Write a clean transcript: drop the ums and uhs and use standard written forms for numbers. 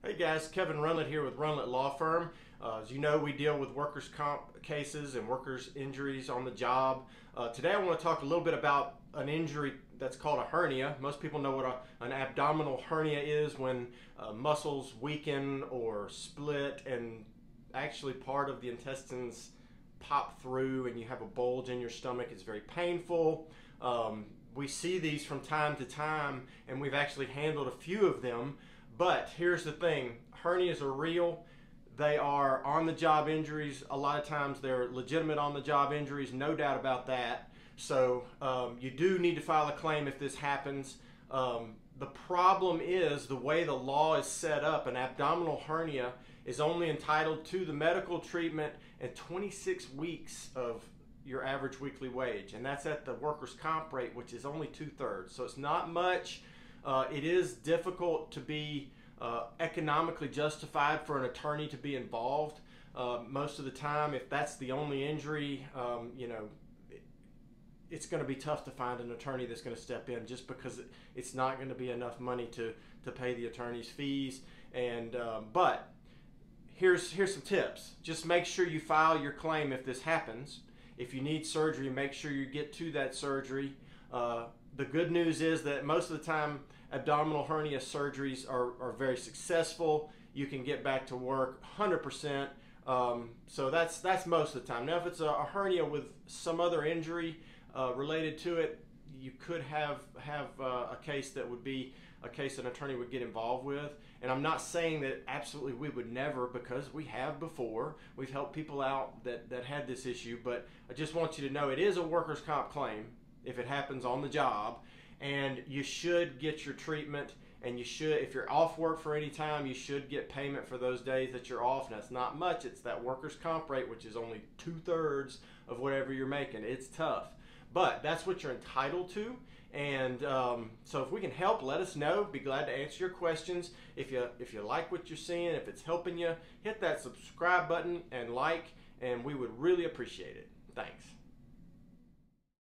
Hey guys, Kevin Runlet here with Runlet Law Firm. As you know, we deal with workers' comp cases and workers' injuries on the job. Today I want to talk a little bit about an injury that's called a hernia. Most people know what an abdominal hernia is, when muscles weaken or split and actually part of the intestines pop through and you have a bulge in your stomach. It's very painful. We see these from time to time, and we've actually handled a few of them. But here's the thing, hernias are real. They are on-the-job injuries. A lot of times they're legitimate on-the-job injuries, no doubt about that. So you do need to file a claim if this happens. The problem is the way the law is set up. An abdominal hernia is only entitled to the medical treatment and 26 weeks of your average weekly wage, and that's at the workers' comp rate, which is only 2/3. So it's not much. It is difficult to be economically justified for an attorney to be involved. Most of the time, if that's the only injury, it's going to be tough to find an attorney that's going to step in, just because it's not going to be enough money to pay the attorney's fees. And but here's some tips. Just make sure you file your claim if this happens. If you need surgery, make sure you get to that surgery. The good news is that most of the time abdominal hernia surgeries are very successful. You can get back to work 100%. So that's most of the time. Now, if it's a hernia with some other injury related to it, you could have a case that would be a case an attorney would get involved with. And I'm not saying that absolutely we would never, because we have before. We've helped people out that had this issue, but I just want you to know it is a workers' comp claim if it happens on the job, and you should get your treatment, and you should, if you're off work for any time, you should get payment for those days that you're off. Now, it's not much. It's that workers' comp rate, which is only 2/3 of whatever you're making. It's tough, but that's what you're entitled to. And so if we can help, let us know. Be glad to answer your questions. If you like what you're seeing, if it's helping you, hit that subscribe button and like, and we would really appreciate it. Thanks.